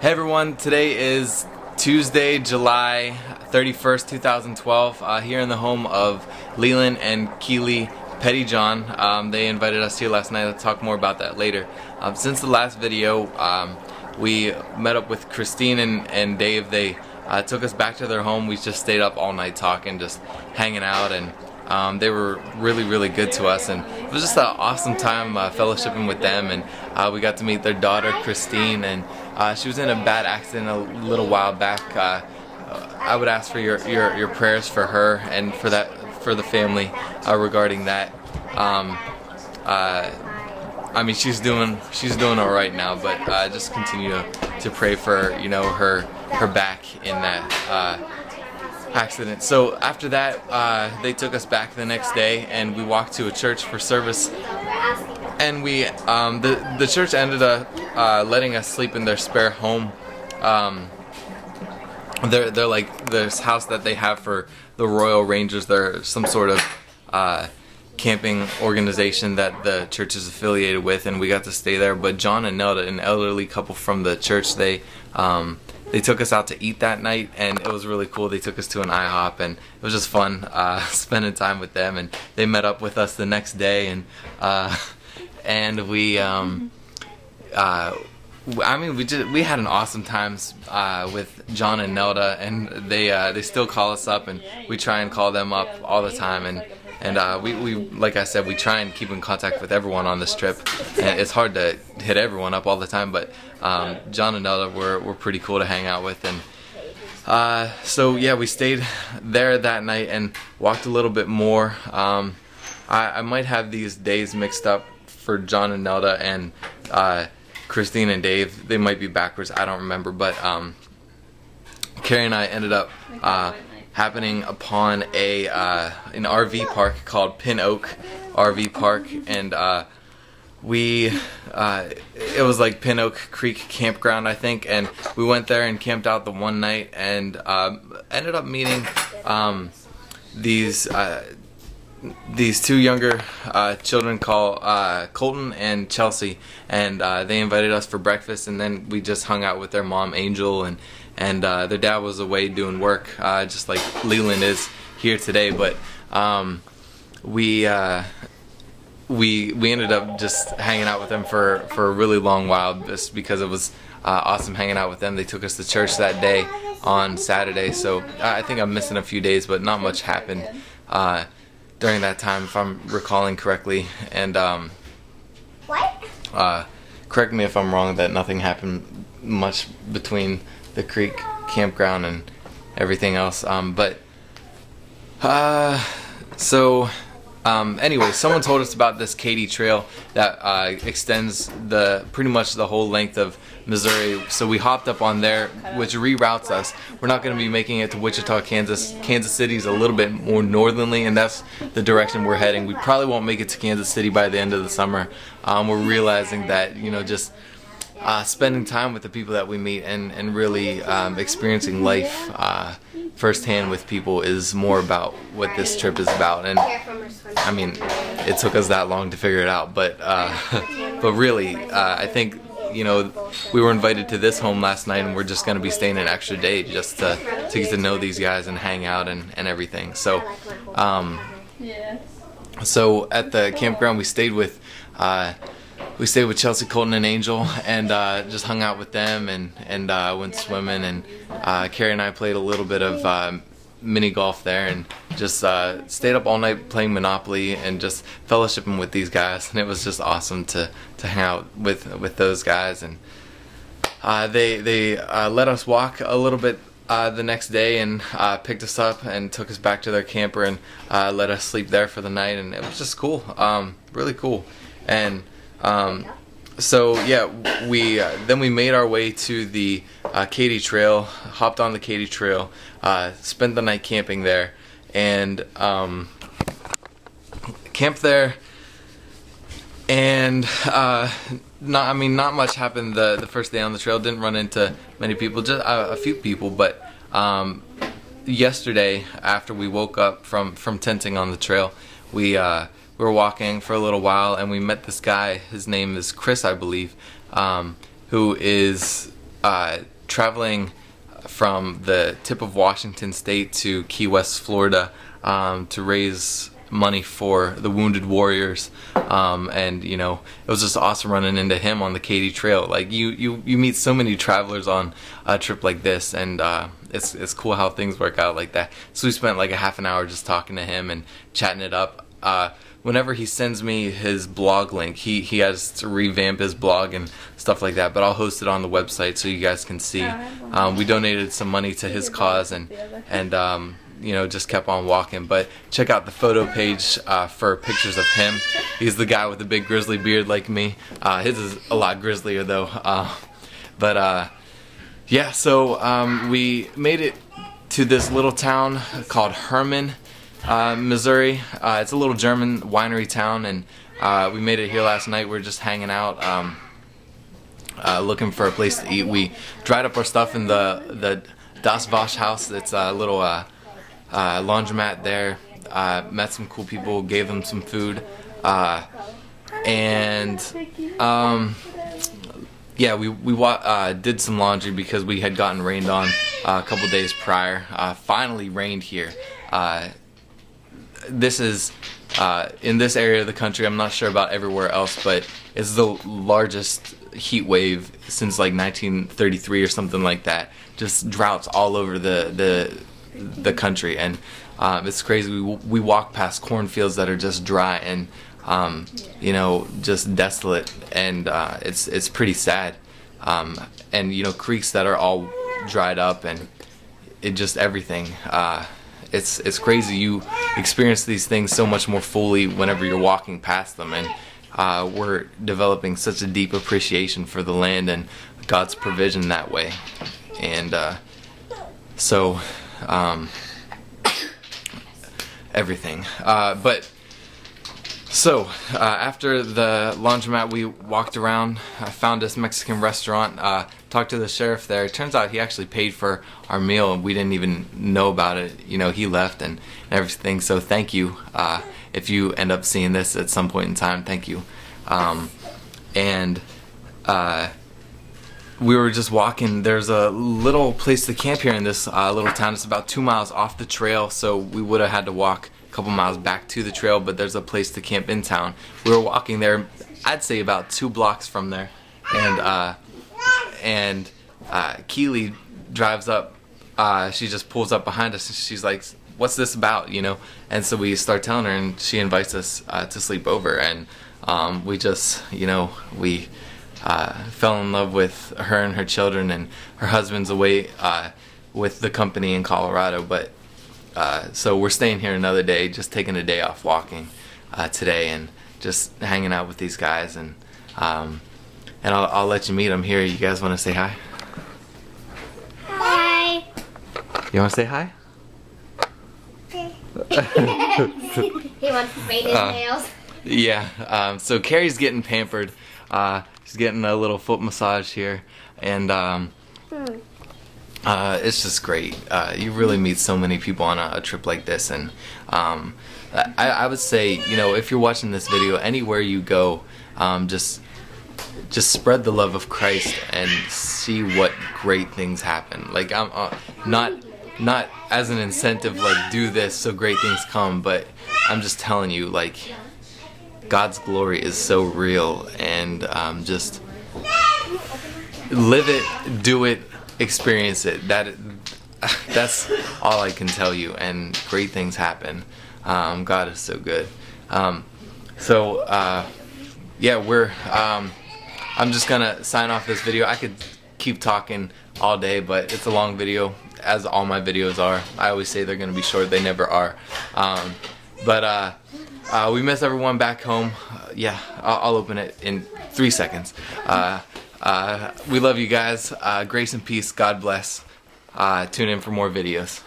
Hey everyone, today is Tuesday, July 31st, 2012, here in the home of Leland and Keely Pettyjohn. They invited us here last night. I'll talk more about that later. Since the last video, we met up with Christine and Dave. They took us back to their home. We just stayed up all night talking, just hanging out, and they were really good to us, and it was just an awesome time fellowshipping with them. And we got to meet their daughter Christine, and she was in a bad accident a little while back. I would ask for your prayers for her and for the family regarding that. I mean, she's doing all right now, but just continue to pray for her back in that accident. So after that, they took us back the next day, and we walked to a church for service. And we the church ended up letting us sleep in their spare home. They're like this house that they have for the Royal Rangers. They're some sort of camping organization that the church is affiliated with, and we got to stay there. But John and Nelda, an elderly couple from the church, they took us out to eat that night, and it was really cool. They took us to an IHOP, and it was just fun spending time with them. And they met up with us the next day, and we I mean, we had an awesome time with John and Nelda, and they still call us up, and we try and call them up all the time, and we like I said, we try and keep in contact with everyone on this trip. And it's hard to hit everyone up all the time, but John and Nelda were pretty cool to hang out with. And so yeah, we stayed there that night and walked a little bit more. I might have these days mixed up for John and Nelda and Christine and Dave. They might be backwards, I don't remember, but Carrie and I ended up happening upon an RV park called Pin Oak RV Park, and it was like Pin Oak Creek Campground, I think, and we went there and camped out the one night, and ended up meeting these two younger children called Colton and Chelsea, and they invited us for breakfast, and then we just hung out with their mom Angel, and their dad was away doing work, just like Leland is here today. But we ended up just hanging out with them for a really long while, just because it was awesome hanging out with them. They took us to church that day on Saturday, so I think I'm missing a few days, but not much happened during that time, if I'm recalling correctly. And correct me if I'm wrong, that nothing happened much between the creek campground and everything else. Anyway, someone told us about this Katy Trail that extends pretty much the whole length of Missouri. So we hopped up on there, which reroutes us. We're not going to be making it to Wichita, Kansas. Kansas City's a little bit more northerly, and that's the direction we're heading. We probably won't make it to Kansas City by the end of the summer. We're realizing that, just spending time with the people that we meet and really experiencing life firsthand with people is more about what this trip is about. And I mean, it took us that long to figure it out, but really, I think we were invited to this home last night, and we're just going to be staying an extra day just to get to know these guys and hang out and everything. So so at the campground we stayed with Chelsea, Colton, and Angel, and just hung out with them, and went swimming, and Carrie and I played a little bit of mini golf there, and just stayed up all night playing Monopoly and just fellowshipping with these guys. And it was just awesome to hang out with those guys. And they let us walk a little bit the next day, and picked us up and took us back to their camper, and let us sleep there for the night. And it was just cool, really cool. And so yeah, then we made our way to the Katy Trail, hopped on the Katy Trail, spent the night camping there, and camped there. And not much happened the first day on the trail. Didn't run into many people, just a few people. But yesterday, after we woke up from tenting on the trail, we were walking for a little while, and we met this guy. His name is Chris, I believe, who is traveling from the tip of Washington State to Key West, Florida, to raise money for the wounded warriors, and you know, it was just awesome running into him on the Katy Trail. Like you meet so many travelers on a trip like this, and it's cool how things work out like that. So we spent like a half an hour just talking to him and chatting it up. Whenever he sends me his blog link, he has to revamp his blog and stuff like that, but I'll host it on the website so you guys can see. We donated some money to his cause, and you know, just kept on walking. But check out the photo page for pictures of him. He's the guy with the big grizzly beard like me. His is a lot grislier though. Yeah, so we made it to this little town called Hermann, Missouri. It's a little German winery town, and we made it here last night. We're just hanging out, looking for a place to eat. We dried up our stuff in the Das Waschhaus. It's a little laundromat there. Met some cool people, gave them some food, and yeah, we did some laundry because we had gotten rained on a couple days prior. Finally rained here. This is in this area of the country. I'm not sure about everywhere else, but it's the largest heat wave since like 1933 or something like that. Just droughts all over the country, and it's crazy. We walk past cornfields that are just dry and you know, just desolate, and it's pretty sad. And you know, creeks that are all dried up, and it just everything. It's crazy. You experience these things so much more fully whenever you're walking past them, and we're developing such a deep appreciation for the land and God's provision that way. And so everything. So after the laundromat, we walked around. I found this Mexican restaurant, talked to the sheriff there. It turns out he actually paid for our meal, and we didn't even know about it. You know, he left and everything. So thank you. If you end up seeing this at some point in time, thank you. And we were just walking. There's a little place to camp here in this little town. It's about 2 miles off the trail, so we would have had to walk a couple miles back to the trail, but there's a place to camp in town. We were walking there, I'd say about 2 blocks from there, and Keely drives up. She just pulls up behind us, and she's like, "What's this about?" You know. And so we start telling her, and she invites us to sleep over, and we just, you know, we fell in love with her and her children, and her husband's away with the company in Colorado, but so we're staying here another day, just taking a day off walking today, and just hanging out with these guys, and I'll let you meet them here. You guys want to say hi? Hi. You want to say hi? He wants to paint his nails. Yeah, so Carrie's getting pampered. She's getting a little foot massage here, and it's just great. You really meet so many people on a trip like this, and I would say, you know, if you're watching this video, anywhere you go, just spread the love of Christ and see what great things happen. Like, I'm not as an incentive, like, do this so great things come, but I'm just telling you, like, God's glory is so real, and just live it, do it, experience it. That's all I can tell you, and great things happen. God is so good. Yeah, I'm just gonna sign off this video. I could keep talking all day, but it's a long video, as all my videos are. I always say they're gonna be short, they never are. We miss everyone back home. Yeah, I'll open it in 3 seconds. We love you guys. Grace and peace. God bless. Tune in for more videos.